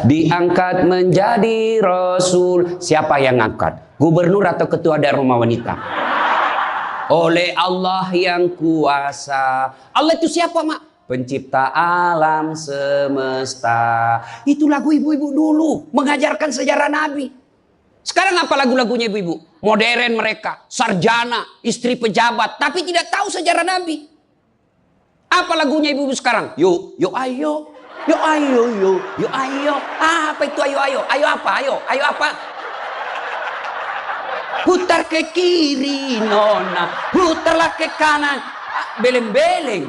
diangkat menjadi rasul. Siapa yang angkat? Gubernur atau ketua Darma Wanita? Oleh Allah yang kuasa. Allah itu siapa, Mak? Pencipta alam semesta. Itu lagu ibu-ibu dulu mengajarkan sejarah Nabi. Sekarang apa lagu-lagunya ibu-ibu? Modern mereka, sarjana, istri pejabat, tapi tidak tahu sejarah Nabi. Apa lagunya ibu-ibu sekarang? Yuk, yuk ayo. Yuk ayo, yuk, yuk ayo. Apa itu ayo, ayo? Ayo apa? Ayo, ayo apa? Putar ke kiri, nona. Putarlah ke kanan. Beleng-beleng.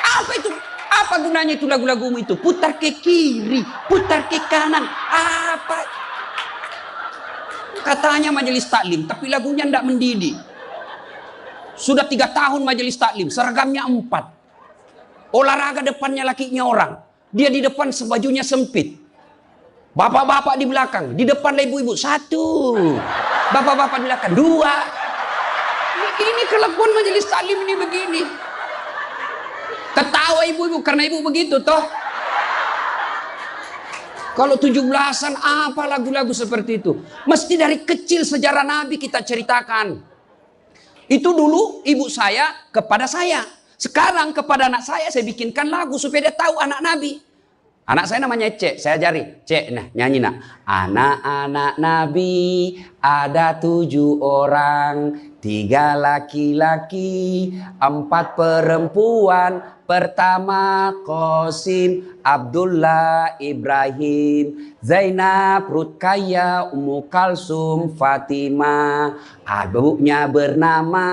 Apa itu? Apa gunanya itu lagu-lagumu itu? Putar ke kiri, putar ke kanan. Apa? Katanya majelis taklim, tapi lagunya tidak mendidik. Sudah 3 tahun majelis taklim, seragamnya 4. Olahraga depannya lakinya orang. Dia di depan sebajunya sempit. Bapak-bapak di belakang, di depan ibu-ibu 1. Bapak-bapak di belakang 2. Ini kelakuan majelis taklim ini begini. Ketawa ibu-ibu karena ibu begitu toh. Kalau 17-an apa lagu-lagu seperti itu? Mesti dari kecil sejarah Nabi kita ceritakan. Itu dulu ibu saya kepada saya. Sekarang kepada anak saya bikinkan lagu supaya dia tahu anak Nabi. Anak saya namanya Cek, saya ajari. Cek, nah nyanyi nak. Anak-anak Nabi ada 7 orang. 3 laki-laki, 4 perempuan. Pertama Qasim, Abdullah, Ibrahim, Zainab, Rutkaya, Ummu Kalsum, Fatimah. Ibunya bernama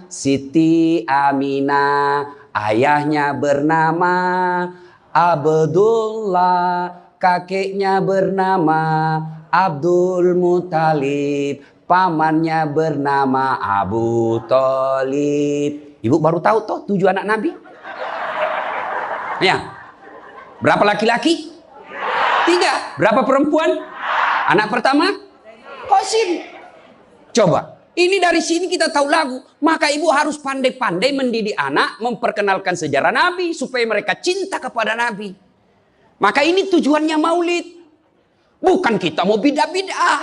Siti Aminah. Ayahnya bernama Abdullah, kakeknya bernama Abdul Muthalib, pamannya bernama Abu Thalib. Ibu baru tahu toh 7 anak Nabi? Ya. Berapa laki-laki? 3. Berapa perempuan? Anak pertama? Qasim. Coba. Ini dari sini kita tahu lagu. Maka ibu harus pandai-pandai mendidik anak, memperkenalkan sejarah Nabi supaya mereka cinta kepada Nabi. Maka ini tujuannya maulid. Bukan kita mau bid'ah-bid'ah.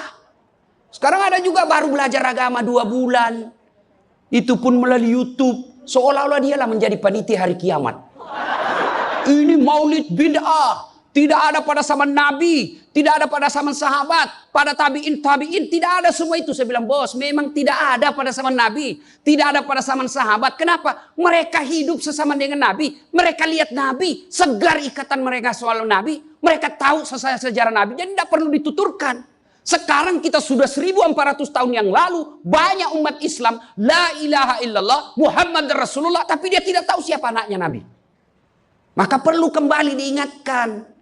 Sekarang ada juga baru belajar agama 2 bulan. Itu pun melalui YouTube. Seolah-olah dialah menjadi panitia hari kiamat. Ini maulid bid'ah. Tidak ada pada zaman Nabi. Tidak ada pada zaman sahabat. Pada tabi'in. Tidak ada semua itu. Saya bilang, bos, memang tidak ada pada zaman Nabi. Tidak ada pada zaman sahabat. Kenapa? Mereka hidup sesama dengan Nabi. Mereka lihat Nabi. Segar ikatan mereka soal Nabi. Mereka tahu sejarah Nabi. Jadi tidak perlu dituturkan. Sekarang kita sudah 1400 tahun yang lalu. Banyak umat Islam. La ilaha illallah. Muhammad Rasulullah. Tapi dia tidak tahu siapa anaknya Nabi. Maka perlu kembali diingatkan.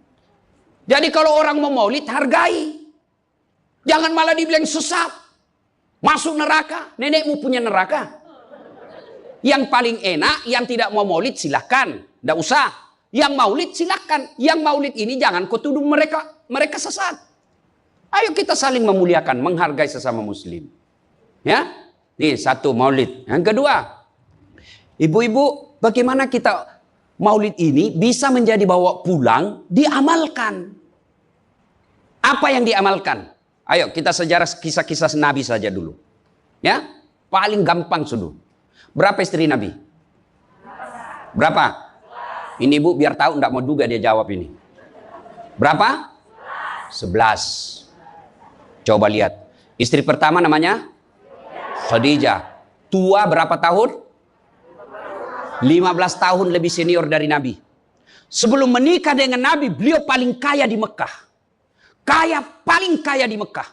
Jadi kalau orang mau maulid, hargai. Jangan malah dibilang sesat. Masuk neraka. Nenekmu punya neraka. Yang paling enak, yang tidak mau maulid silahkan. Tidak usah. Yang maulid silahkan. Yang maulid ini jangan kau tuduh mereka sesat. Ayo kita saling memuliakan, menghargai sesama muslim. Ya, ini 1 maulid. Yang kedua, ibu-ibu, bagaimana kita maulid ini bisa menjadi bawa pulang, diamalkan. Apa yang diamalkan? Ayo kita sejarah kisah-kisah Nabi saja dulu. Ya, paling gampang sudah. Berapa istri Nabi? Berapa? Ini ibu biar tahu, enggak mau duga dia jawab ini. Berapa? 11. Coba lihat. Istri pertama namanya Khadijah. Tua berapa tahun? 15 tahun lebih senior dari Nabi. Sebelum menikah dengan Nabi, beliau paling kaya di Mekah. Paling kaya di Mekah.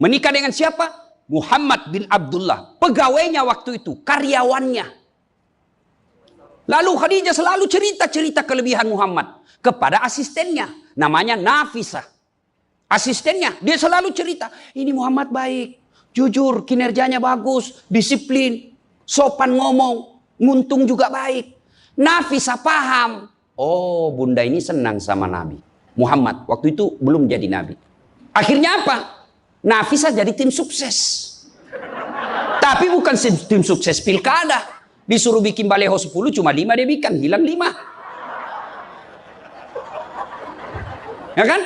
Menikah dengan siapa? Muhammad bin Abdullah. Pegawainya waktu itu, karyawannya. Lalu Khadijah selalu cerita kelebihan Muhammad kepada asistennya. Namanya Nafisah. Asistennya, dia selalu cerita. Ini Muhammad baik, jujur, kinerjanya bagus, disiplin, sopan ngomong. Nguntung juga baik. Nafisah paham. Oh, bunda ini senang sama Nabi Muhammad. Waktu itu belum jadi Nabi. Akhirnya apa? Nafisah jadi tim sukses. Tapi bukan tim sukses pilkada. Disuruh bikin baleho 10, cuma 5 dia bikin. Hilang 5. Ya kan?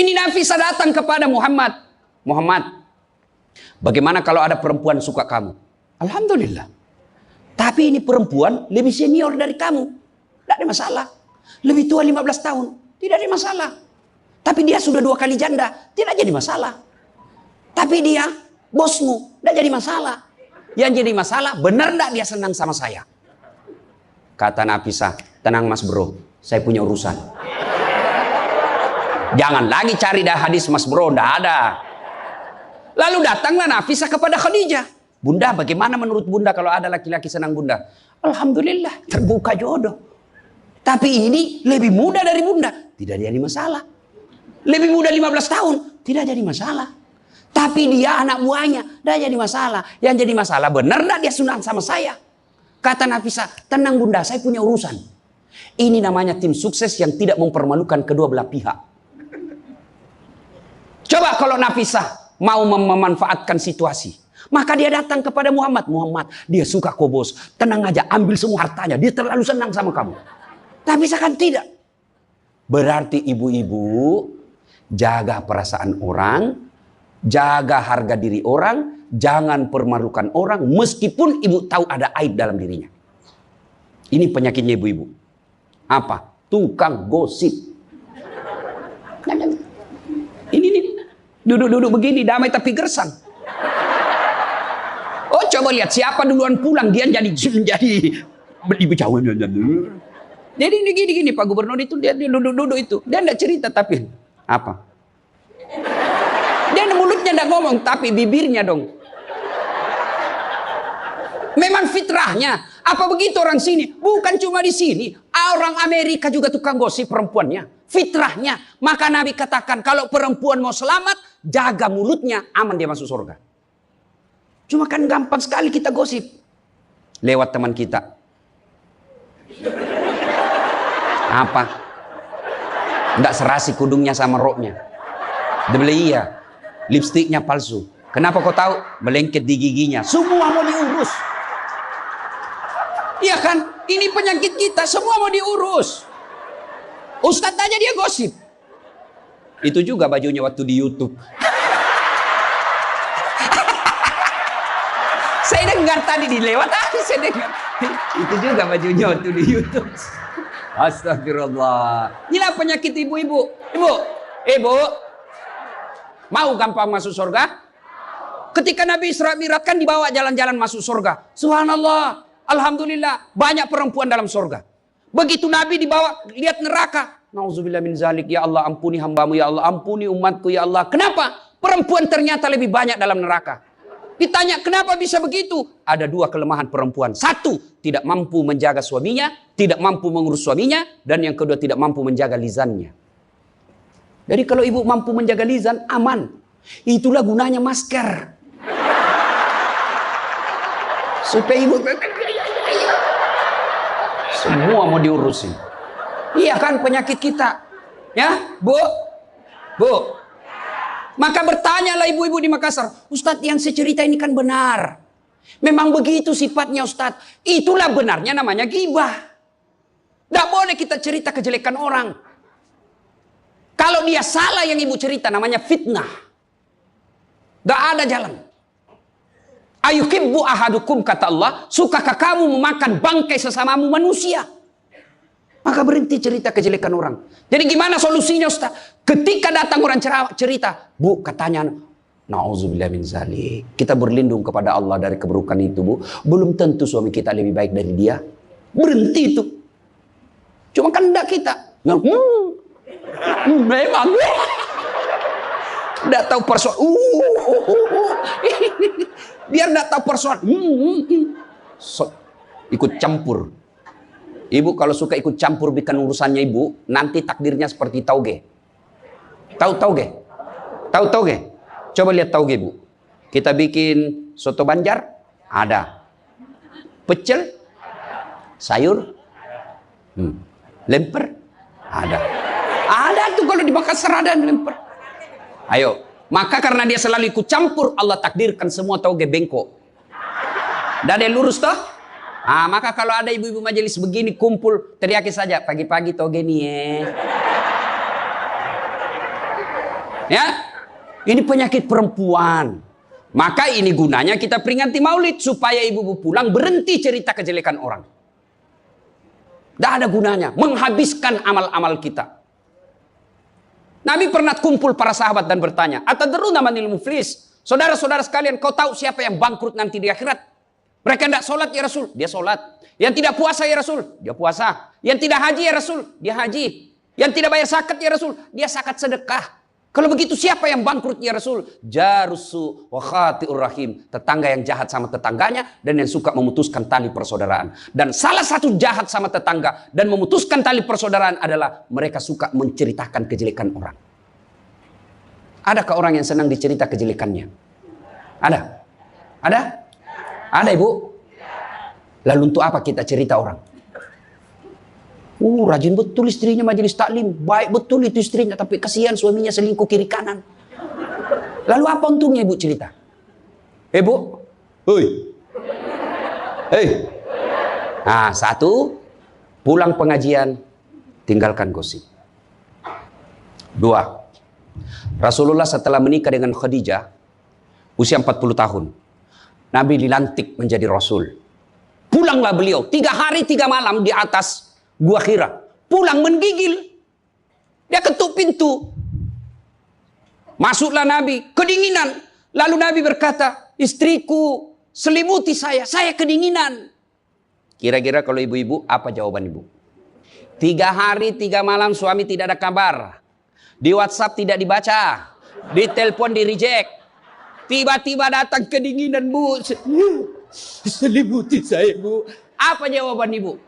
Ini Nafisah datang kepada Muhammad. Muhammad, bagaimana kalau ada perempuan suka kamu? Alhamdulillah. Tapi ini perempuan lebih senior dari kamu. Tidak ada masalah. Lebih tua 15 tahun. Tidak ada masalah. Tapi dia sudah 2 kali janda. Tidak jadi masalah. Tapi dia bosmu. Tidak jadi masalah. Yang jadi masalah, benar tidak dia senang sama saya? Kata Nafisah, tenang mas bro. Saya punya urusan. Jangan lagi cari dah hadis mas bro. Tidak ada. Lalu datanglah Nafisah kepada Khadijah. Bunda, bagaimana menurut bunda kalau ada laki-laki senang bunda? Alhamdulillah, terbuka jodoh. Tapi ini lebih muda dari bunda. Tidak jadi masalah. Lebih muda 15 tahun. Tidak jadi masalah. Tapi dia anak buahnya. Tidak jadi masalah. Yang jadi masalah, benar tidak dia sunat sama saya? Kata Nafisah, tenang bunda, saya punya urusan. Ini namanya tim sukses yang tidak mempermalukan kedua belah pihak. Coba kalau Nafisah mau memanfaatkan situasi. Maka dia datang kepada Muhammad. Muhammad, dia suka kau bos. Tenang aja, ambil semua hartanya. Dia terlalu senang sama kamu. Tapi seakan tidak. Berarti ibu-ibu jaga perasaan orang, jaga harga diri orang, jangan permalukan orang meskipun ibu tahu ada aib dalam dirinya. Ini penyakitnya ibu-ibu. Apa? Tukang gosip. Ini duduk-duduk begini damai tapi gersang. Oh, coba lihat siapa duluan pulang dia jadi dibicarain. Jadi gini Pak Gubernur itu dia duduk-duduk itu. Dia enggak cerita tapi apa? Dia mulutnya enggak ngomong tapi bibirnya dong. Memang fitrahnya. Apa begitu orang sini? Bukan cuma di sini. Orang Amerika juga tukang gosip perempuannya. Fitrahnya. Maka Nabi katakan kalau perempuan mau selamat, jaga mulutnya, aman dia masuk surga. Cuma kan gampang sekali kita gosip. Lewat teman kita. Apa? Enggak serasi kudungnya sama roknya. Dibeli iya. Lipstiknya palsu. Kenapa kau tahu? Melengket di giginya. Semua mau diurus. Iya kan? Ini penyakit kita. Semua mau diurus. Ustadz aja dia gosip. Itu juga bajunya waktu di YouTube. Saya dengar tadi dilewat saya dengar. Itu juga bajunya waktu di YouTube. Astagfirullah. Inilah penyakit ibu-ibu. Ibu, mau gampang masuk surga? Ketika Nabi Isra Mi'raj kan dibawa jalan-jalan masuk surga. Subhanallah, alhamdulillah, banyak perempuan dalam surga. Begitu Nabi dibawa lihat neraka. Nauzubillah min zalik, ya Allah ampuni hambamu, ya Allah ampuni umatku, ya Allah. Kenapa? Perempuan ternyata lebih banyak dalam neraka. Ditanya kenapa bisa begitu? Ada 2 kelemahan perempuan. 1, tidak mampu menjaga suaminya, tidak mampu mengurus suaminya, dan yang kedua tidak mampu menjaga lisannya. Jadi kalau ibu mampu menjaga lisan, aman. Itulah gunanya masker. Supaya ibu semua mau diurusin. Iya kan penyakit kita. Ya, Bu. Maka bertanyalah ibu-ibu di Makassar, Ustadz yang saya cerita ini kan benar. Memang begitu sifatnya Ustadz. Itulah benarnya namanya ghibah. Tidak boleh kita cerita kejelekan orang. Kalau dia salah yang ibu cerita namanya fitnah. Tidak ada jalan. Ayuhibbu ahadukum kata Allah, sukakah kamu memakan bangkai sesamamu manusia? Maka berhenti cerita kejelekan orang. Jadi gimana solusinya Ustaz? Ketika datang orang cerita, Bu katanya, na'udzubillah min zalik. Kita berlindung kepada Allah dari keburukan itu Bu. Belum tentu suami kita lebih baik dari dia. Berhenti itu. Cuma kan enggak kita. Memang. Enggak tahu persoalan. Biar enggak tahu persoalan. Ikut campur. Ibu kalau suka ikut campur bikin urusannya ibu, nanti takdirnya seperti tauge. Tahu tauge? Tahu tauge? Coba lihat tauge Bu. Kita bikin soto Banjar, ada. Pecel, sayur, lemper, ada. Ada tuh kalau di Makassar ada lemper. Ayo, maka karena dia selalu ikut campur, Allah takdirkan semua tauge bengkok. Tidak ada yang lurus toh? Maka kalau ada ibu-ibu majelis begini kumpul, teriaki saja pagi-pagi toge nih Ya, ini penyakit perempuan. Maka ini gunanya kita peringati Maulid supaya ibu-ibu pulang berhenti cerita kejelekan orang. Tidak ada gunanya, menghabiskan amal-amal kita. Nabi pernah kumpul para sahabat dan bertanya, "Atadruna manil muflis?" Saudara-saudara sekalian, kau tahu siapa yang bangkrut nanti di akhirat? Mereka tidak sholat ya Rasul, dia sholat. Yang tidak puasa ya Rasul, dia puasa. Yang tidak haji ya Rasul, dia haji. Yang tidak bayar zakat ya Rasul, dia zakat sedekah. Kalau begitu siapa yang bangkrut ya Rasul? Jarusu wa khati'ur rahim. Tetangga yang jahat sama tetangganya dan yang suka memutuskan tali persaudaraan. Dan salah satu jahat sama tetangga dan memutuskan tali persaudaraan adalah mereka suka menceritakan kejelekan orang. Adakah orang yang senang dicerita kejelekannya? Ada? Ada? Ada ibu? Lalu untuk apa kita cerita orang? Rajin betul istrinya majelis taklim. Baik betul itu istrinya. Tapi kasihan suaminya selingkuh kiri kanan. Lalu apa untungnya ibu cerita? Bu? Hei. Hei. Nah, satu. Pulang pengajian. Tinggalkan gosip. Dua. Rasulullah setelah menikah dengan Khadijah. Usia 40 tahun. Nabi dilantik menjadi Rasul. Pulanglah beliau. 3 hari 3 malam di atas Gua Hira. Pulang menggigil. Dia ketuk pintu. Masuklah Nabi. Kedinginan. Lalu Nabi berkata, istriku selimuti saya. Saya kedinginan. Kira-kira kalau ibu-ibu, apa jawaban ibu? 3 hari 3 malam suami tidak ada kabar. Di WhatsApp tidak dibaca. Di telepon di reject. Tiba-tiba datang kedinginan, Bu. Selimuti saya, Bu. Apa jawaban ibu?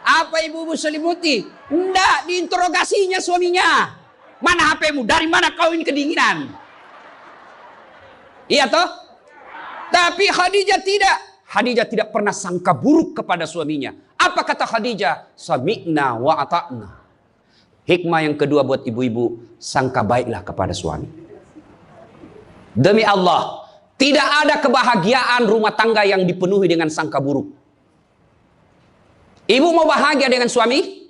Apa ibu-ibu selimuti? Enggak, diinterogasinya suaminya. Mana HP-mu? Dari mana kau ini kedinginan? Iya toh? Tapi Khadijah tidak. Khadijah tidak pernah sangka buruk kepada suaminya. Apa kata Khadijah? Sami'na wa ata'na. Hikmah yang kedua buat ibu-ibu, sangka baiklah kepada suami. Demi Allah, tidak ada kebahagiaan rumah tangga yang dipenuhi dengan sangka buruk. Ibu mau bahagia dengan suami?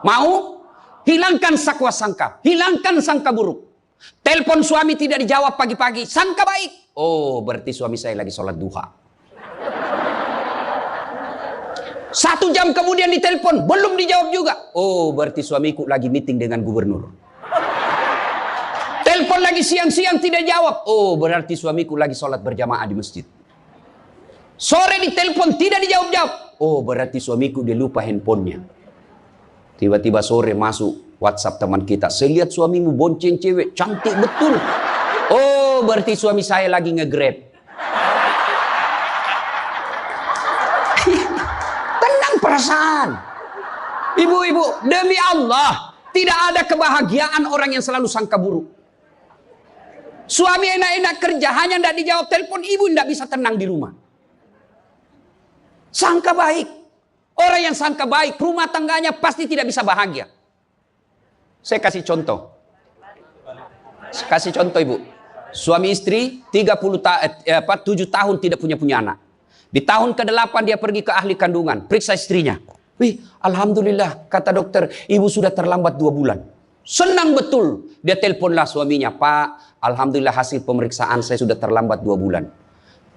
Mau? Hilangkan sakwa sangka. Hilangkan sangka buruk. Telepon suami tidak dijawab pagi-pagi. Sangka baik. Oh, berarti suami saya lagi sholat duha. 1 jam kemudian ditelepon. Belum dijawab juga. Oh, berarti suamiku lagi meeting dengan gubernur. Telepon lagi siang-siang tidak jawab. Oh, berarti suamiku lagi sholat berjamaah di masjid. Sore ditelepon tidak dijawab-jawab. Oh, berarti suamiku dia lupa handphonenya. Tiba-tiba sore masuk WhatsApp teman kita. Saya lihat suamimu bonceng cewek. Cantik betul. Oh, berarti suami saya lagi nge-grab. Tenang perasaan. Ibu-ibu, demi Allah. Tidak ada kebahagiaan orang yang selalu sangka buruk. Suami enak-enak kerja. Hanya tidak dijawab telepon. Ibu tidak bisa tenang di rumah. Sangka baik. Orang yang sangka baik, rumah tangganya pasti tidak bisa bahagia. Saya kasih contoh. Kasih contoh ibu. Suami istri 7 tahun tidak punya anak. Di tahun ke-8 dia pergi ke ahli kandungan. Periksa istrinya. Wih, alhamdulillah kata dokter, ibu sudah terlambat 2 bulan. Senang betul. Dia teleponlah suaminya. Pak, alhamdulillah hasil pemeriksaan saya sudah terlambat 2 bulan.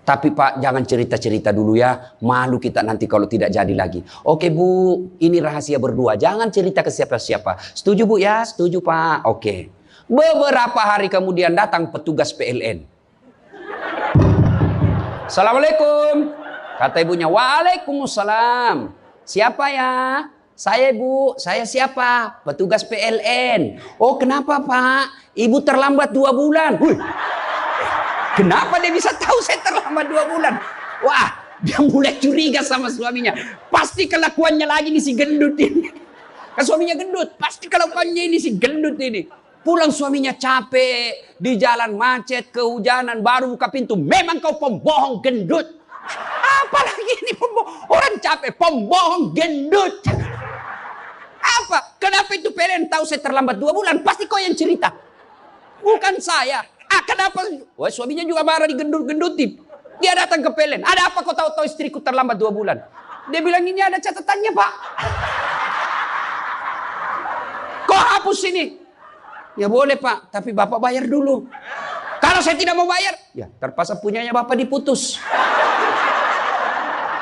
Tapi Pak, jangan cerita-cerita dulu ya. Malu kita nanti kalau tidak jadi lagi. Oke Bu, ini rahasia berdua. Jangan cerita ke siapa-siapa. Setuju Bu ya? Setuju Pak. Oke. Beberapa hari kemudian datang petugas PLN. Assalamualaikum. Kata ibunya, waalaikumsalam. Siapa ya? Saya Bu. Saya siapa? Petugas PLN. Oh kenapa Pak? Ibu terlambat 2 bulan. Wih. Kenapa dia bisa tahu saya terlambat 2 bulan? Wah, dia mulai curiga sama suaminya. Pasti kelakuannya lagi nih si gendut ini. Kan suaminya gendut. Pasti kelakuannya ini si gendut ini. Pulang suaminya capek. Di jalan macet, kehujanan, baru buka pintu. Memang kau pembohong gendut. Apalagi ini pembohong. Orang capek, pembohong gendut. Apa? Kenapa itu PLN tahu saya terlambat 2 bulan? Pasti kau yang cerita. Bukan saya. Kenapa? Wah, suaminya juga marah digendut-gendutin. Dia datang ke PLN. Ada apa kau tahu istriku terlambat 2 bulan? Dia bilang ini ada catatannya Pak. Kau hapus ini. Ya boleh Pak, tapi Bapak bayar dulu. Kalau saya tidak mau bayar, ya terpaksa punyanya Bapak diputus.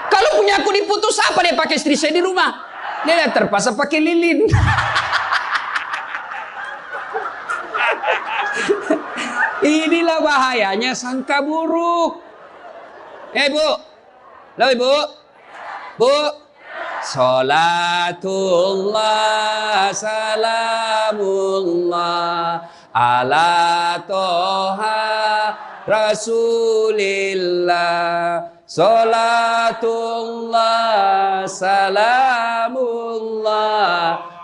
Kalau punya aku diputus, apa dia pakai istri saya di rumah? Dia terpaksa pakai lilin. Inilah bahayanya sangka buruk. Bu, lo ibu, bu, salatullah salamullah ala toha rasulillah. Salatullah salamullah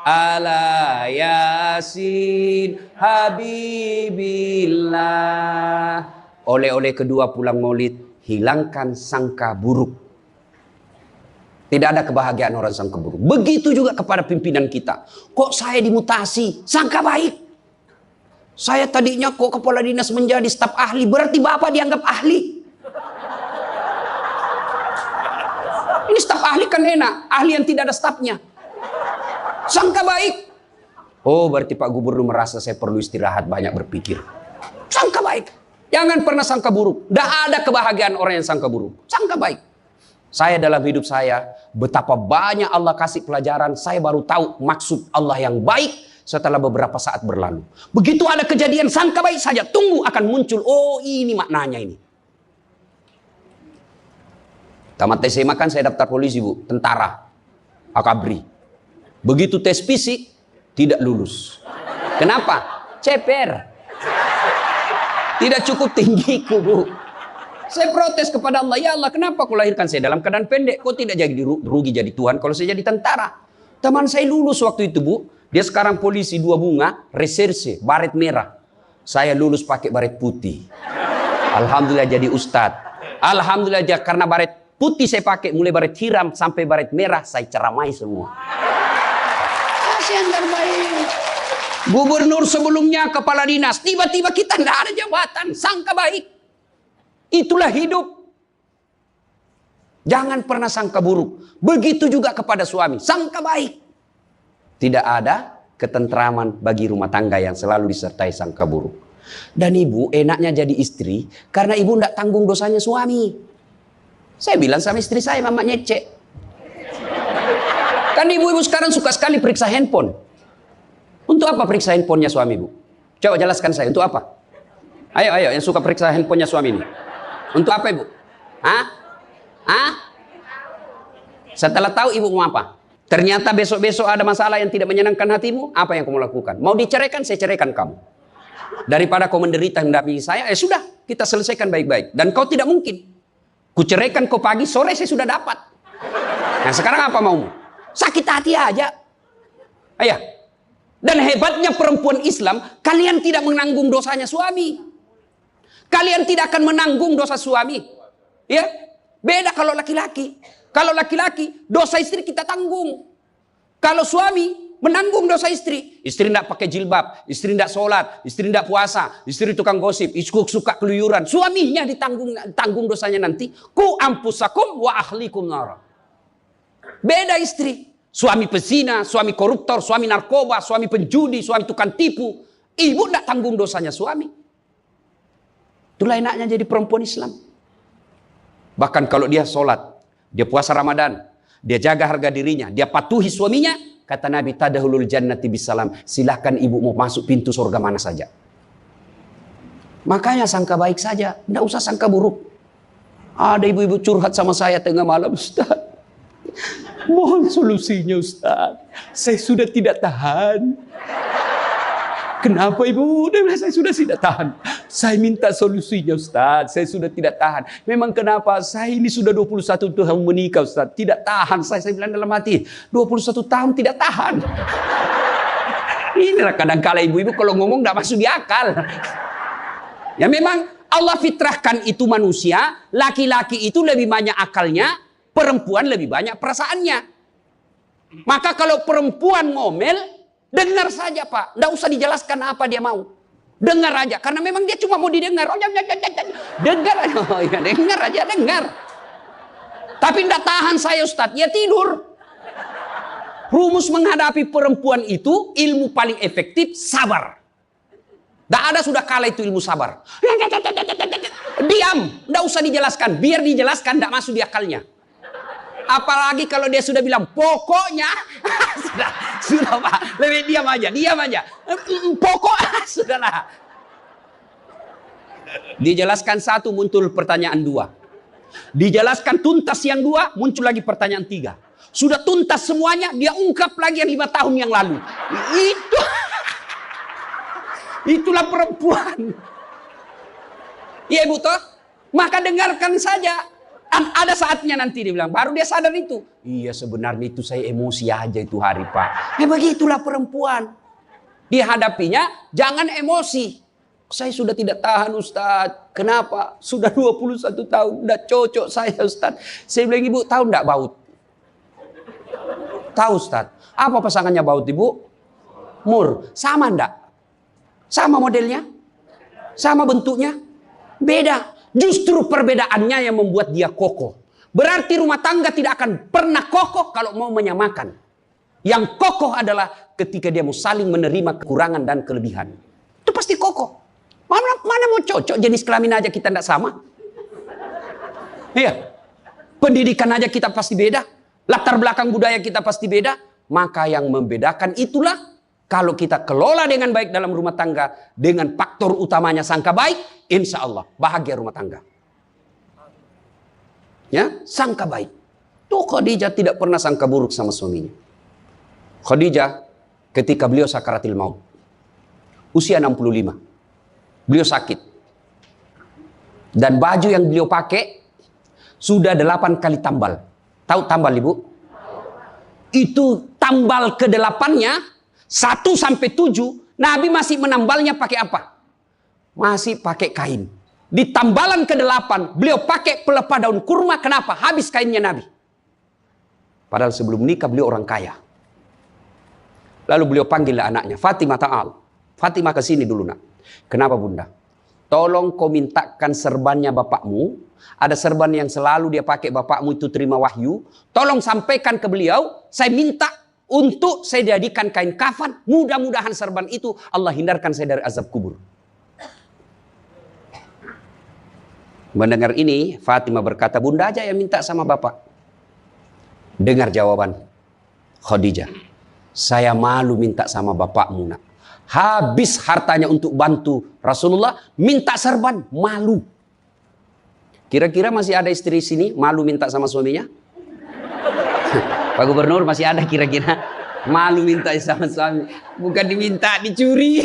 ala yasin habibillah. Oleh-oleh kedua pulang maulid, hilangkan sangka buruk. Tidak ada kebahagiaan orang sangka buruk. Begitu juga kepada pimpinan kita. Kok saya dimutasi? Sangka baik. Saya tadinya kok kepala dinas menjadi staf ahli, berarti Bapak dianggap ahli. Ini staf ahli kan enak, ahli yang tidak ada stafnya. Sangka baik. Oh, berarti Pak Gubernur merasa saya perlu istirahat, banyak berpikir. Sangka baik. Jangan pernah sangka buruk. Tidak ada kebahagiaan orang yang sangka buruk. Sangka baik. Saya dalam hidup saya, betapa banyak Allah kasih pelajaran, saya baru tahu maksud Allah yang baik setelah beberapa saat berlalu. Begitu ada kejadian sangka baik saja, tunggu akan muncul, oh ini maknanya ini. Tamat SMA kan saya daftar polisi Bu, tentara, akabri. Begitu tes fisik, tidak lulus. Kenapa? Ceper. Tidak cukup tinggiku Bu. Saya protes kepada Allah, ya Allah kenapa kau lahirkan saya dalam keadaan pendek? Kau tidak jadi rugi jadi Tuhan kalau saya jadi tentara. Teman saya lulus waktu itu Bu. Dia sekarang polisi 2 bunga, reserse, baret merah. Saya lulus pakai baret putih. Alhamdulillah jadi ustadz. Alhamdulillah karena baret putih saya pakai, mulai baret hiram sampai baret merah, saya ceramai semua. Kasihan terbaik. Gubernur sebelumnya kepala dinas, tiba-tiba kita tidak ada jabatan, sangka baik. Itulah hidup. Jangan pernah sangka buruk. Begitu juga kepada suami, sangka baik. Tidak ada ketentraman bagi rumah tangga yang selalu disertai sangka buruk. Dan ibu enaknya jadi istri karena ibu tidak tanggung dosanya suami. Saya bilang sama istri saya, mama nyecek. Kan ibu-ibu sekarang suka sekali periksa handphone. Untuk apa periksa handphonenya suami ibu? Coba jelaskan saya, untuk apa? Ayo, yang suka periksa handphonenya suami ini. Untuk apa ibu? Setelah tahu ibu mau apa? Ternyata besok-besok ada masalah yang tidak menyenangkan hatimu, apa yang kamu lakukan? Mau diceraikan, saya ceraikan kamu. Daripada kau menderita mendampingi saya, sudah, kita selesaikan baik-baik. Dan kau tidak mungkin. Kuceraikan kau pagi, sore saya sudah dapat. Nah sekarang apa maumu? Sakit hati aja. Ayah. Dan hebatnya perempuan Islam, kalian tidak menanggung dosanya suami. Kalian tidak akan menanggung dosa suami. Ya, beda kalau laki-laki. Kalau laki-laki, dosa istri kita tanggung. Kalau suami menanggung dosa istri. Istri tidak pakai jilbab, istri tidak sholat, istri tidak puasa, istri tukang gosip, istri suka keluyuran. Suaminya ditanggung dosanya nanti. Ku ampusakum wa ahlikum nar. Beda istri. Suami pezina, suami koruptor, suami narkoba, suami penjudi, suami tukang tipu. Ibu tidak tanggung dosanya suami. Itulah enaknya jadi perempuan Islam. Bahkan kalau dia sholat, dia puasa Ramadan, dia jaga harga dirinya, dia patuhi suaminya, kata Nabi, tadahulul jannati bisalam. Silahkan ibu mau masuk pintu surga mana saja. Makanya sangka baik saja, tidak usah sangka buruk. Ada ibu-ibu curhat sama saya tengah malam, Ustaz. Mohon solusinya Ustaz. Saya sudah tidak tahan. Kenapa ibu? Saya sudah tidak tahan. Saya minta solusinya Ustaz. Saya sudah tidak tahan. Memang kenapa? Saya ini sudah 21 tahun menikah Ustaz. Tidak tahan. Saya bilang dalam hati. 21 tahun tidak tahan. Inilah kadang-kala ibu-ibu kalau ngomong tidak masuk di akal. Ya memang Allah fitrahkan itu manusia. Laki-laki itu lebih banyak akalnya. Perempuan lebih banyak perasaannya. Maka kalau perempuan ngomel, dengar saja Pak, tidak usah dijelaskan apa dia mau. Dengar aja, karena memang dia cuma mau didengar. Oh, dengar aja, oh, ya, dengar aja, dengar. Tapi tidak tahan saya Ustaz, ya tidur. Rumus menghadapi perempuan itu, ilmu paling efektif, sabar. Tidak ada sudah kalah itu ilmu sabar. Diam, tidak usah dijelaskan. Biar dijelaskan, tidak masuk di akalnya. Apalagi kalau dia sudah bilang, pokoknya. sudah Pak. Lebih diam aja. Pokok, sudahlah. Dijelaskan satu, muncul pertanyaan dua. Dijelaskan tuntas yang dua, muncul lagi pertanyaan tiga. Sudah tuntas semuanya, dia ungkap lagi yang 5 tahun yang lalu. Itulah perempuan. Iya Ibu toh? Maka dengarkan saja. Ada saatnya nanti dia bilang, baru dia sadar itu. Iya sebenarnya itu saya emosi aja itu hari Pak. Begitulah perempuan. Dihadapinya jangan emosi. Saya sudah tidak tahan Ustaz. Kenapa? Sudah 21 tahun. Udah cocok saya Ustaz. Saya bilang Ibu tahu enggak baut? Tahu Ustaz. Apa pasangannya baut Ibu? Mur. Sama enggak? Sama modelnya? Sama bentuknya? Beda. Justru perbedaannya yang membuat dia kokoh. Berarti rumah tangga tidak akan pernah kokoh kalau mau menyamakan. Yang kokoh adalah ketika dia mau saling menerima kekurangan dan kelebihan. Itu pasti kokoh. Mana mau cocok jenis kelamin aja kita tidak sama. Iya. Pendidikan aja kita pasti beda. Latar belakang budaya kita pasti beda. Maka yang membedakan itulah kalau kita kelola dengan baik dalam rumah tangga. Dengan faktor utamanya sangka baik. Insya Allah bahagia rumah tangga. Ya, sangka baik. Tuh Khadijah tidak pernah sangka buruk sama suaminya. Khadijah ketika beliau sakaratil maut. Usia 65. Beliau sakit. Dan baju yang beliau pakai sudah 8 kali tambal. Tahu tambal Ibu? Itu tambal ke-8-nya 1 sampai 7, Nabi masih menambalnya pakai apa? Masih pakai kain. Di tambalan ke-8 beliau pakai pelepah daun kurma. Kenapa? Habis kainnya Nabi. Padahal sebelum nikah beliau orang kaya. Lalu beliau panggil anaknya, Fatimah ta'al. Fatimah ke sini dulu nak. Kenapa bunda? Tolong kau mintakan serbannya bapakmu. Ada serban yang selalu dia pakai bapakmu itu terima wahyu. Tolong sampaikan ke beliau. Saya minta untuk saya jadikan kain kafan. Mudah-mudahan serban itu Allah hindarkan saya dari azab kubur. Mendengar ini Fatimah berkata, bunda aja yang minta sama bapak. Dengar jawaban Khadijah. Saya malu minta sama bapakmu nak. Habis hartanya untuk bantu Rasulullah, minta serban, malu. Kira-kira masih ada istri sini malu minta sama suaminya? Pak Gubernur masih ada kira-kira malu minta sama suami? Bukan diminta, dicuri.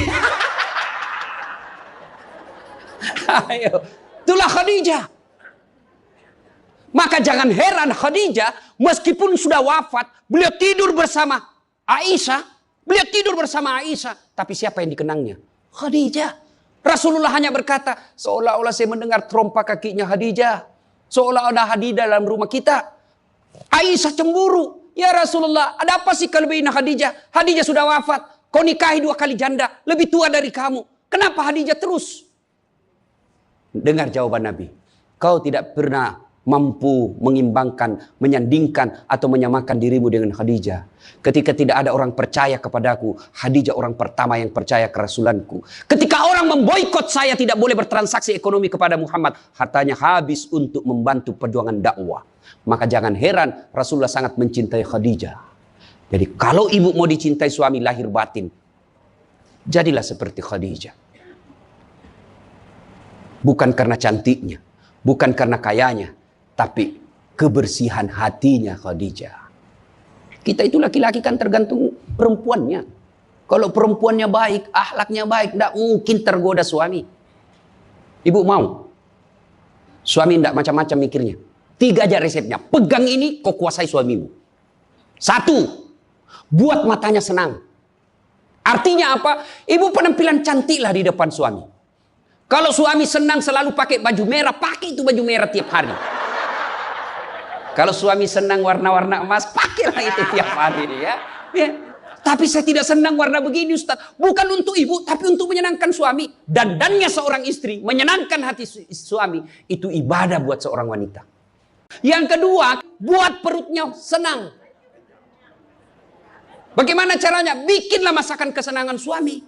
Ayo, itulah Khadijah. Maka jangan heran Khadijah meskipun sudah wafat, beliau tidur bersama Aisyah. Beliau tidur bersama Aisyah. Tapi siapa yang dikenangnya? Khadijah. Rasulullah hanya berkata, seolah-olah saya mendengar trompa kakinya Khadijah. Seolah-olah hadir dalam rumah kita. Aisyah cemburu. Ya Rasulullah, ada apa sih kelebihan Khadijah? Khadijah sudah wafat. Kau nikahi 2 kali janda. Lebih tua dari kamu. Kenapa Khadijah terus? Dengar jawaban Nabi. Kau tidak pernah mampu mengimbangkan, menyandingkan atau menyamakan dirimu dengan Khadijah. Ketika tidak ada orang percaya kepadaku, Khadijah orang pertama yang percaya ke Rasulanku. Ketika orang memboikot saya tidak boleh bertransaksi ekonomi kepada Muhammad, hartanya habis untuk membantu perjuangan dakwah. Maka jangan heran Rasulullah sangat mencintai Khadijah. Jadi kalau ibu mau dicintai suami lahir batin, jadilah seperti Khadijah. Bukan karena cantiknya, bukan karena kayanya, tapi kebersihan hatinya Khadijah. Kita itu laki-laki kan tergantung perempuannya. Kalau perempuannya baik, akhlaknya baik, tidak mungkin tergoda suami. Ibu mau? Suami tidak macam-macam mikirnya. 3 aja resepnya. Pegang ini, kau kuasai suamimu. 1, buat matanya senang. Artinya apa? Ibu penampilan cantiklah di depan suami. Kalau suami senang selalu pakai baju merah, pakai itu baju merah tiap hari. Kalau suami senang warna-warna emas, pakailah itu tiap hari ya. Tapi saya tidak senang warna begini Ustaz. Bukan untuk ibu, tapi untuk menyenangkan suami. Dandannya seorang istri, menyenangkan hati suami. Itu ibadah buat seorang wanita. Yang kedua, buat perutnya senang. Bagaimana caranya? Bikinlah masakan kesenangan suami.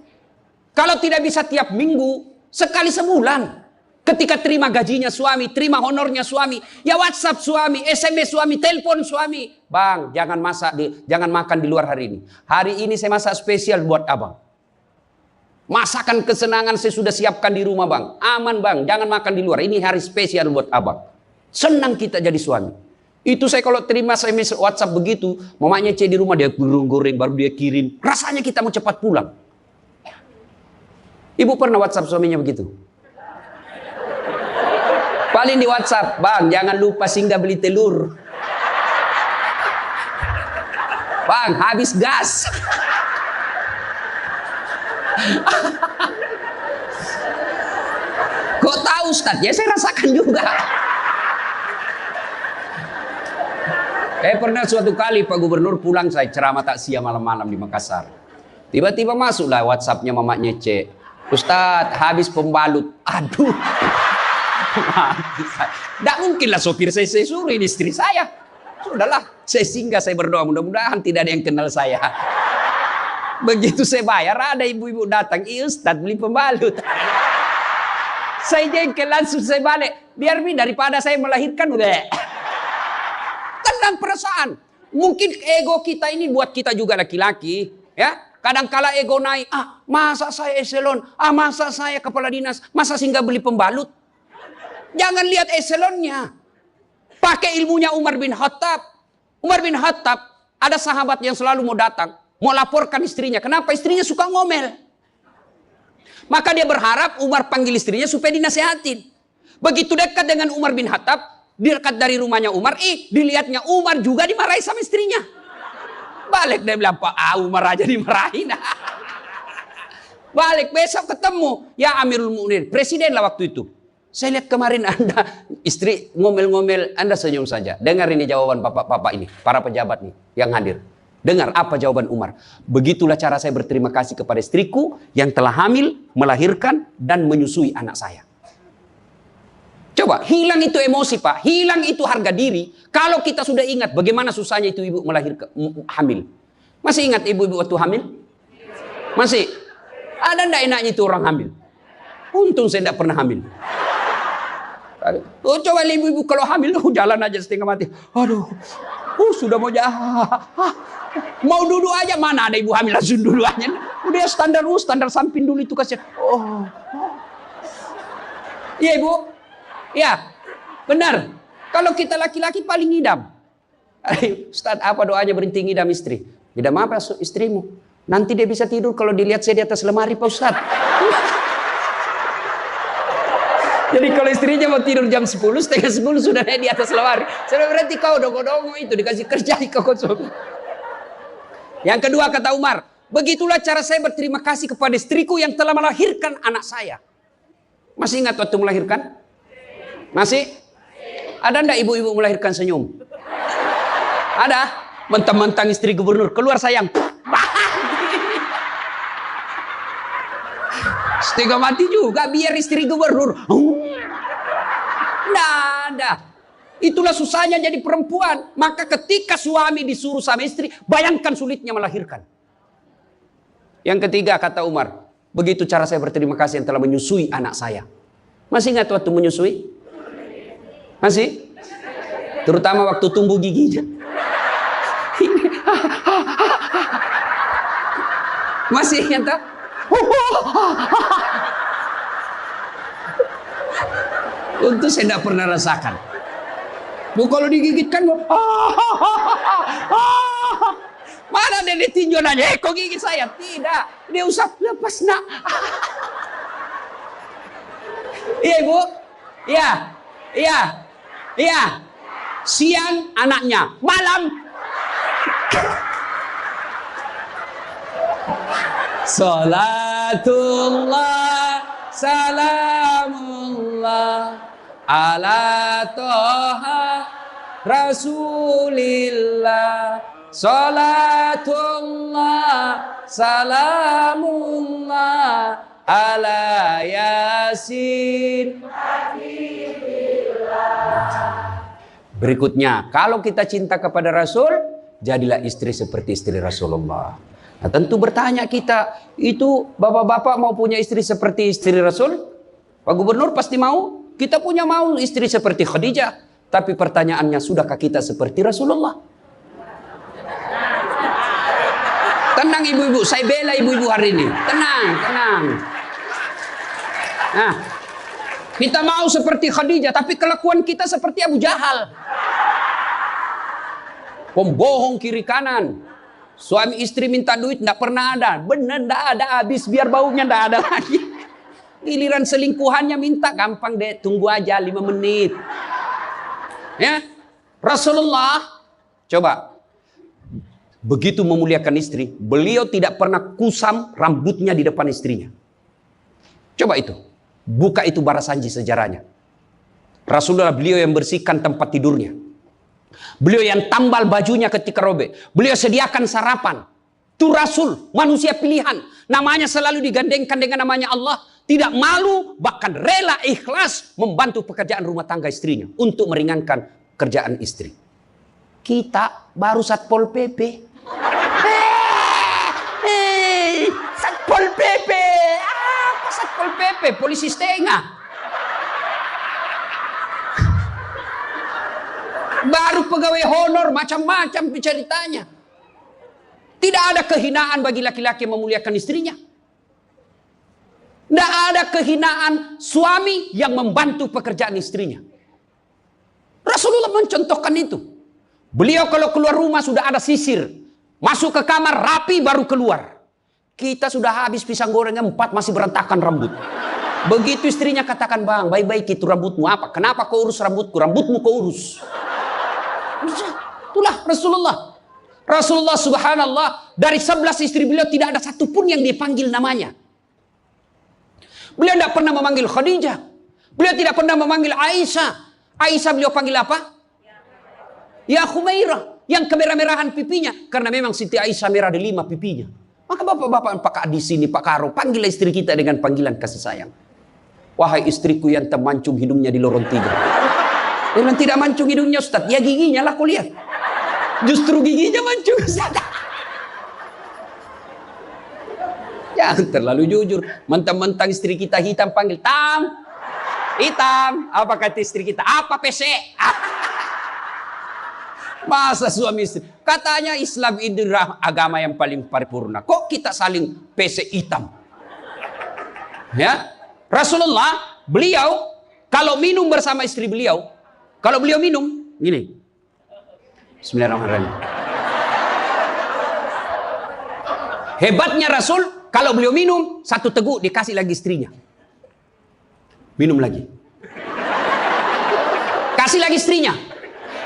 Kalau tidak bisa tiap minggu, sekali sebulan. Ketika terima gajinya suami, terima honornya suami, ya WhatsApp suami, SMS suami, telepon suami. Bang, jangan makan di luar hari ini. Hari ini saya masak spesial buat abang. Masakan kesenangan saya sudah siapkan di rumah bang. Aman bang, jangan makan di luar. Ini hari spesial buat abang. Senang kita jadi suami. Itu saya kalau terima SMS WhatsApp begitu, mamanya di rumah dia goreng baru dia kirim. Rasanya kita mau cepat pulang. Ibu pernah WhatsApp suaminya begitu? Paling di WhatsApp, bang jangan lupa singgah beli telur. Bang habis gas. Kok tahu Ustaz? Ya saya rasakan juga. Pernah suatu kali Pak Gubernur pulang, saya ceramah takziah malam-malam di Makassar. Tiba-tiba masuklah WhatsAppnya mamanya C. Ustaz habis pembalut. Aduh. Tidak mungkinlah sopir saya suruh ini istri saya. Sudahlah, saya singgah, saya berdoa mudah-mudahan tidak ada yang kenal saya. Begitu saya bayar, ada ibu-ibu datang, Ustaz beli pembalut. Saya jengkel langsung saya balik. Biar daripada saya melahirkan udah. Tenang perasaan. Mungkin ego kita ini buat kita juga laki-laki, ya. Kadang-kala ego naik, masa saya eselon, masa saya kepala dinas, masa singgah beli pembalut. Jangan lihat eselonnya. Pakai ilmunya Umar bin Khattab. Umar bin Khattab ada sahabat yang selalu mau datang, mau laporkan istrinya. Kenapa? Istrinya suka ngomel. Maka dia berharap Umar panggil istrinya supaya dinasehatin. Begitu dekat dengan Umar bin Khattab, dekat dari rumahnya Umar, dilihatnya Umar juga dimarahi sama istrinya. Balik dia bilang, Pak Umar aja dimarahin. Balik besok ketemu, ya Amirul Mukminin, presiden lah waktu itu. Saya lihat kemarin Anda, istri ngomel-ngomel, Anda senyum saja. Dengar ini jawaban bapak-bapak ini, para pejabat nih yang hadir. Dengar apa jawaban Umar. Begitulah cara saya berterima kasih kepada istriku yang telah hamil, melahirkan, dan menyusui anak saya. Coba, hilang itu emosi Pak, hilang itu harga diri. Kalau kita sudah ingat bagaimana susahnya itu ibu melahirkan, hamil. Masih ingat ibu-ibu waktu hamil? Masih? Ada enggak enaknya itu orang hamil? Untung saya enggak pernah hamil. Coba ibu-ibu kalau hamil jalan aja setengah mati. Aduh, sudah mau mau duduk aja, mana ada ibu hamil langsung duduk aja. Udah standar samping dulu itu kasih. Iya ibu, ya benar. Kalau kita laki-laki paling ngidam. Ustaz apa doanya berhenti ngidam istri? Ngidam apa istrimu? Nanti dia bisa tidur kalau dilihat saya di atas lemari Pak Ustaz. Jadi kalau istrinya mau tidur jam 10, setengah 10 sudah di atas lemari. Sudah berarti kau dongo-dongo itu dikasih kerja di kau suami. Yang kedua kata Umar, begitulah cara saya berterima kasih kepada istriku yang telah melahirkan anak saya. Masih ingat waktu melahirkan? Masih? Ada enggak ibu-ibu melahirkan senyum? Ada? Mentang-mentang istri gubernur, keluar sayang. Setengah mati juga biar istri gubernur. Nggak ada. Itulah susahnya jadi perempuan. Maka ketika suami disuruh sama istri, bayangkan sulitnya melahirkan. Yang ketiga kata Umar, begitu cara saya berterima kasih yang telah menyusui anak saya. Masih ingat waktu menyusui? Masih? Terutama waktu tumbuh giginya. Masih ingat tak? Untuk saya tidak pernah rasakan. Kalau digigit kan mana dia tinjau nanya, kok gigit saya? Tidak, dia usap, lepas nak. Iya ibu, iya. Siang anaknya, malam Salatullah, salamullah, ala toha rasulillah. Salatullah, salamullah, ala yasin. Berikutnya, kalau kita cinta kepada Rasul, jadilah istri seperti istri Rasulullah. Nah, tentu bertanya kita, itu bapak-bapak mau punya istri seperti istri Rasul? Pak Gubernur pasti mau. Kita punya mau istri seperti Khadijah. Tapi pertanyaannya, sudahkah kita seperti Rasulullah? Tenang ibu-ibu, saya bela ibu-ibu hari ini. Tenang, tenang. Nah, kita mau seperti Khadijah, tapi kelakuan kita seperti Abu Jahal. Pembohong kiri kanan. Suami istri minta duit, tidak pernah ada. Benar, tidak ada, habis biar baunya tidak ada lagi. Giliran selingkuhannya minta, gampang deh, tunggu aja 5 menit. Ya, Rasulullah, coba. Begitu memuliakan istri, beliau tidak pernah kusam rambutnya di depan istrinya. Coba itu. Buka itu Barasanji sejarahnya. Rasulullah beliau yang bersihkan tempat tidurnya. Beliau yang tambal bajunya ketika robek. Beliau sediakan sarapan. Itu Rasul, manusia pilihan. Namanya selalu digandengkan dengan namanya Allah. Tidak malu, bahkan rela ikhlas membantu pekerjaan rumah tangga istrinya. Untuk meringankan kerjaan istri. Kita baru Satpol PP. Satpol PP. Apa Satpol PP? Polisi setengah. Baru pegawai honor, macam-macam ceritanya. Tidak ada kehinaan bagi laki-laki yang memuliakan istrinya. Tidak ada kehinaan suami yang membantu pekerjaan istrinya. Rasulullah mencontohkan itu. Beliau kalau keluar rumah sudah ada sisir. Masuk ke kamar rapi baru keluar. Kita sudah habis pisang gorengnya 4 masih berantakan rambut. Begitu istrinya katakan, bang, baik-baik itu rambutmu apa? Kenapa kau urus rambutku? Rambutmu kau urus. Itulah Rasulullah. Rasulullah subhanallah, dari 11 istri beliau tidak ada satupun yang dipanggil namanya. Beliau tidak pernah memanggil Khadijah. Beliau tidak pernah memanggil Aisyah. Aisyah beliau panggil apa? Ya Khumairah. Yang kemerah-merahan pipinya. Karena memang Siti Aisyah merah di 5 pipinya. Maka bapak-bapak Pak di sini, Pak Karo, panggil istri kita dengan panggilan kasih sayang. Wahai istriku yang termancung hidungnya di lorong 3. Yang tidak mancung hidungnya Ustaz. Ya giginya lah kau lihat. Justru giginya mancung Ustaz. Jangan terlalu jujur. Mentang-mentang istri kita hitam panggil Tam. Hitam. Apa kata istri kita? Apa PC? Masa suami istri? Katanya Islam ini agama yang paling paripurna. Kok kita saling PC hitam? Ya. Rasulullah, beliau kalau minum bersama istri beliau, kalau beliau minum, gini. Bismillahirrahmanirrahim. Hebatnya Rasul, kalau beliau minum, 1 teguk dikasih lagi istrinya. Minum lagi. Kasih lagi istrinya.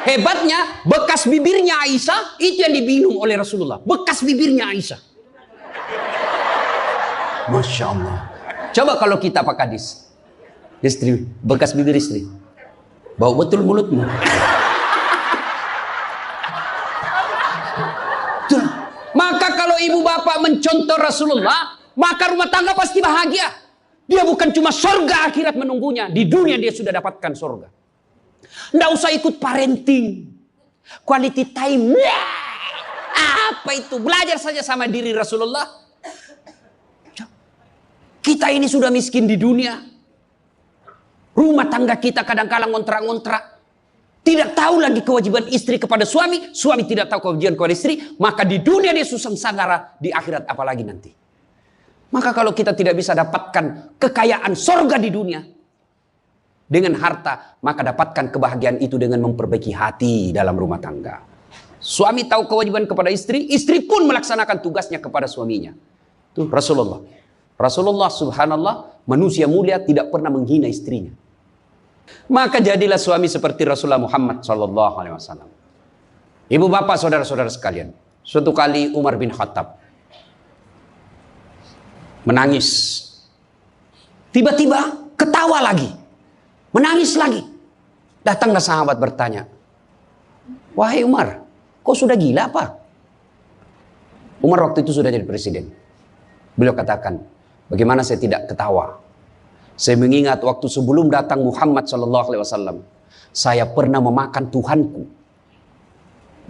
Hebatnya, bekas bibirnya Aisyah, itu yang diminum oleh Rasulullah. Bekas bibirnya Aisyah. Masya Allah. Coba kalau kita Pak Kadis. Istri, bekas bibir istri. Bau betul mulutmu. Maka kalau ibu bapak mencontoh Rasulullah, maka rumah tangga pasti bahagia. Dia bukan cuma surga akhirat menunggunya. Di dunia dia sudah dapatkan surga. Nggak usah ikut parenting. Quality time. Apa itu? Belajar saja sama diri Rasulullah. Kita ini sudah miskin di dunia. Rumah tangga kita kadang-kadang ngontrak-ngontrak. Tidak tahu lagi kewajiban istri kepada suami. Suami tidak tahu kewajiban kepada istri. Maka di dunia dia susah sanggara. Di akhirat apalagi nanti. Maka kalau kita tidak bisa dapatkan kekayaan sorga di dunia. Dengan harta. Maka dapatkan kebahagiaan itu dengan memperbaiki hati dalam rumah tangga. Suami tahu kewajiban kepada istri. Istri pun melaksanakan tugasnya kepada suaminya. Itu Rasulullah. Rasulullah subhanallah. Manusia mulia tidak pernah menghina istrinya. Maka jadilah suami seperti Rasulullah Muhammad sallallahu alaihi wasallam. Ibu bapak saudara-saudara sekalian, suatu kali Umar bin Khattab menangis. Tiba-tiba ketawa lagi. Menangis lagi. Datanglah sahabat bertanya, "Wahai Umar, kau sudah gila apa?" Umar waktu itu sudah jadi presiden. Beliau katakan, "Bagaimana saya tidak ketawa? Saya mengingat waktu sebelum datang Muhammad SAW, saya pernah memakan Tuhanku.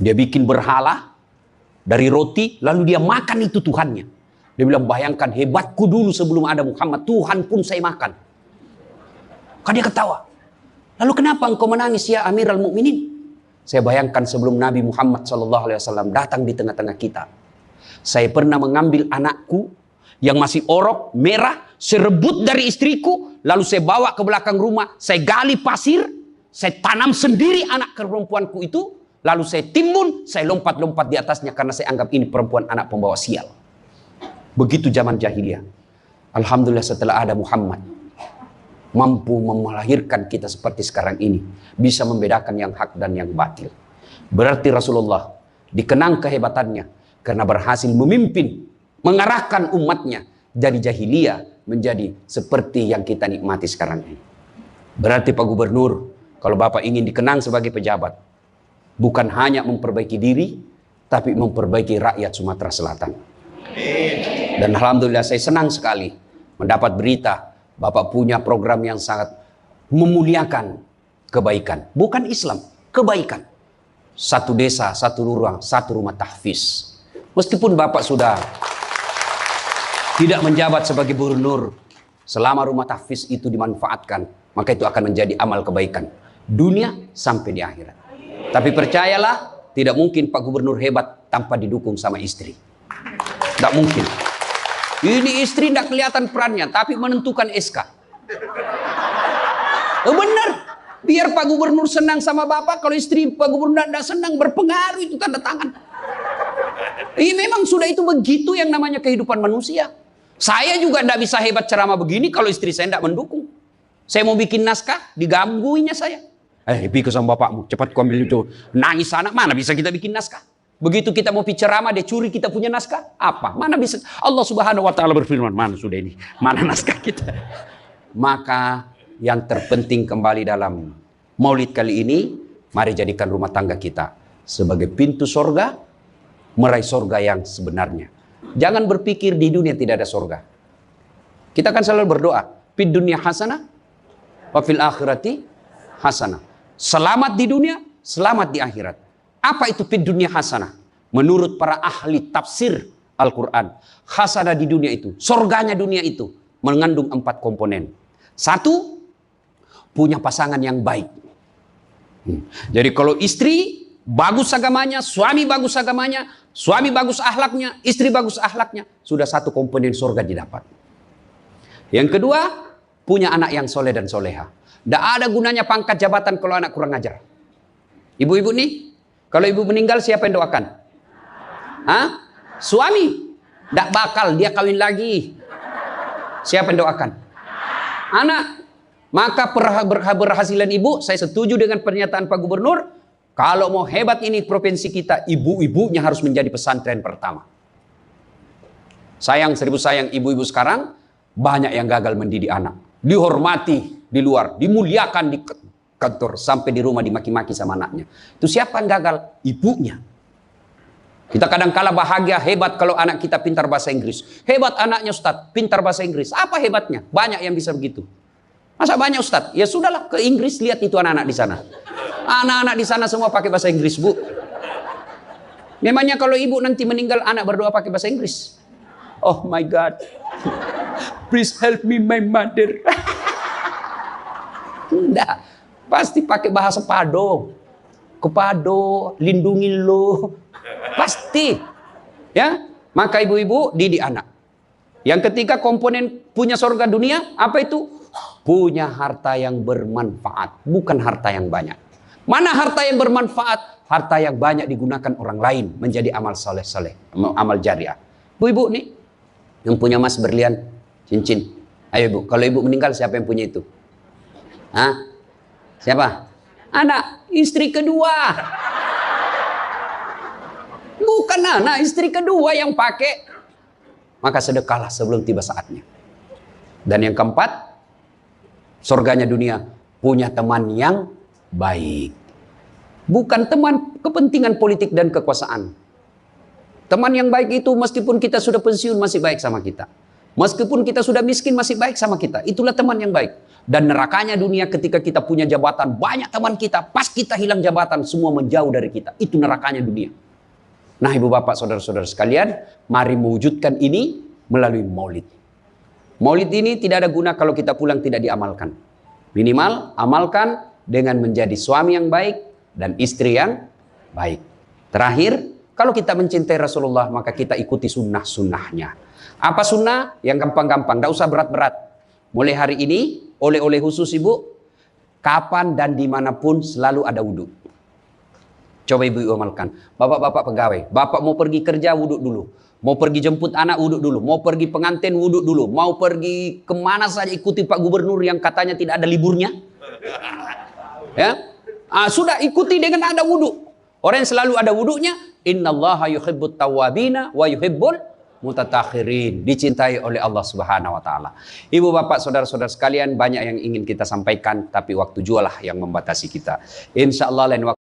Dia bikin berhala, dari roti, lalu dia makan itu Tuhannya. Dia bilang, bayangkan hebatku dulu sebelum ada Muhammad, Tuhan pun saya makan. Kan dia ketawa. Lalu kenapa engkau menangis ya Amirul Mukminin? Saya bayangkan sebelum Nabi Muhammad SAW datang di tengah-tengah kita. Saya pernah mengambil anakku yang masih orok, merah, saya rebut dari istriku, lalu saya bawa ke belakang rumah, saya gali pasir, saya tanam sendiri anak perempuanku itu, lalu saya timbun, saya lompat-lompat di atasnya karena saya anggap ini perempuan anak pembawa sial. Begitu zaman jahiliyah. Alhamdulillah setelah ada Muhammad, mampu melahirkan kita seperti sekarang ini, bisa membedakan yang hak dan yang batil. Berarti Rasulullah dikenang kehebatannya karena berhasil memimpin, mengarahkan umatnya dari jahiliyah menjadi seperti yang kita nikmati sekarang ini. Berarti Pak Gubernur, kalau Bapak ingin dikenang sebagai pejabat, bukan hanya memperbaiki diri, tapi memperbaiki rakyat Sumatera Selatan. Dan Alhamdulillah saya senang sekali mendapat berita Bapak punya program yang sangat memuliakan kebaikan. Bukan Islam, kebaikan. Satu desa, satu lurah, satu rumah tahfiz. Meskipun Bapak sudah tidak menjabat sebagai gubernur, selama rumah tahfiz itu dimanfaatkan, maka itu akan menjadi amal kebaikan. Dunia sampai di akhirat. Tapi percayalah, tidak mungkin Pak Gubernur hebat tanpa didukung sama istri. Tidak mungkin. Ini istri tidak kelihatan perannya, tapi menentukan SK. Benar. Biar Pak Gubernur senang sama Bapak, kalau istri Pak Gubernur tidak senang, berpengaruh itu tanda tangan. Memang sudah itu begitu yang namanya kehidupan manusia. Saya juga tidak bisa hebat ceramah begini kalau istri saya tidak mendukung. Saya mau bikin naskah, digangguinya saya. Pikir sama bapakmu, cepat kau ambil itu. Nangis anak, mana bisa kita bikin naskah? Begitu kita mau ceramah, dia curi kita punya naskah. Apa? Mana bisa? Allah Subhanahu Wa Taala berfirman, mana sudah ini? Mana naskah kita? Maka yang terpenting kembali dalam Maulid kali ini, mari jadikan rumah tangga kita sebagai pintu sorga, meraih sorga yang sebenarnya. Jangan berpikir di dunia tidak ada sorga. Kita kan selalu berdoa, fid dunya hasanah, wa fil akhirati hasanah. Selamat di dunia, selamat di akhirat. Apa itu fid dunya hasanah? Menurut para ahli tafsir Al-Quran, hasanah di dunia itu, sorganya dunia itu, mengandung 4 komponen. 1, punya pasangan yang baik. Jadi kalau istri bagus agamanya, suami bagus agamanya, suami bagus akhlaknya, istri bagus akhlaknya, sudah 1 komponen surga didapat. Yang kedua, punya anak yang soleh dan soleha. Tidak ada gunanya pangkat jabatan kalau anak kurang ajar. Ibu-ibu nih, kalau ibu meninggal siapa yang doakan? Hah? Suami. Tidak bakal dia kawin lagi. Siapa yang doakan? Anak. Maka berhasilan ibu, saya setuju dengan pernyataan Pak Gubernur, kalau mau hebat ini provinsi kita, ibu-ibunya harus menjadi pesantren pertama. Sayang, seribu sayang, ibu-ibu sekarang banyak yang gagal mendidik anak. Dihormati di luar, dimuliakan di kantor, sampai di rumah dimaki-maki sama anaknya. Itu siapa yang gagal? Ibunya. Kita kadang-kala bahagia, hebat kalau anak kita pintar bahasa Inggris. Hebat anaknya Ustadz, pintar bahasa Inggris. Apa hebatnya? Banyak yang bisa begitu. Masa banyak Ustadz? Ya sudahlah, ke Inggris lihat itu anak-anak di sana. Anak-anak di sana semua pakai bahasa Inggris, Bu. Memangnya kalau ibu nanti meninggal, anak berdoa pakai bahasa Inggris? Oh my God. Please help me my mother. Enggak. Pasti pakai bahasa Pado. Kepado, lindungi lo. Pasti. Ya. Maka ibu-ibu didik anak. Yang ketiga komponen punya surga dunia, apa itu? Punya harta yang bermanfaat, bukan harta yang banyak. Mana harta yang bermanfaat? Harta yang banyak digunakan orang lain menjadi amal soleh-soleh, amal jariah. Bu-ibu nih, yang punya emas berlian, cincin. Ayo ibu, kalau ibu meninggal siapa yang punya itu? Hah? Siapa? Anak, istri kedua. Bukan anak, istri kedua yang pakai. Maka sedekahlah sebelum tiba saatnya. Dan yang keempat, surganya dunia, punya teman yang baik. Bukan teman kepentingan politik dan kekuasaan. Teman yang baik itu meskipun kita sudah pensiun masih baik sama kita. Meskipun kita sudah miskin masih baik sama kita. Itulah teman yang baik. Dan nerakanya dunia ketika kita punya jabatan, banyak teman kita, pas kita hilang jabatan semua menjauh dari kita. Itu nerakanya dunia. Nah, ibu bapak, saudara-saudara sekalian, mari mewujudkan ini melalui maulid. Maulid ini tidak ada guna kalau kita pulang tidak diamalkan. Minimal amalkan dengan menjadi suami yang baik dan istri yang baik. Terakhir, kalau kita mencintai Rasulullah, maka kita ikuti sunnah-sunnahnya. Apa sunnah? Yang gampang-gampang, tidak usah berat-berat. Mulai hari ini, oleh-oleh khusus ibu, kapan dan dimanapun selalu ada wudhu. Coba ibu amalkan. Bapak-bapak pegawai, bapak mau pergi kerja wudhu dulu. Mau pergi jemput anak wudhu dulu. Mau pergi pengantin wudhu dulu. Mau pergi kemana saja ikuti Pak Gubernur yang katanya tidak ada liburnya. Ya, sudah ikuti dengan ada wudhu. Orang yang selalu ada wudhunya, innallaha yuhibbut tawwabina wa yuhibbul mutattakhirin, dicintai oleh Allah Subhanahu wa taala. Ibu bapak saudara-saudara sekalian, banyak yang ingin kita sampaikan, tapi waktu jualah yang membatasi kita. Insyaallah lain waktu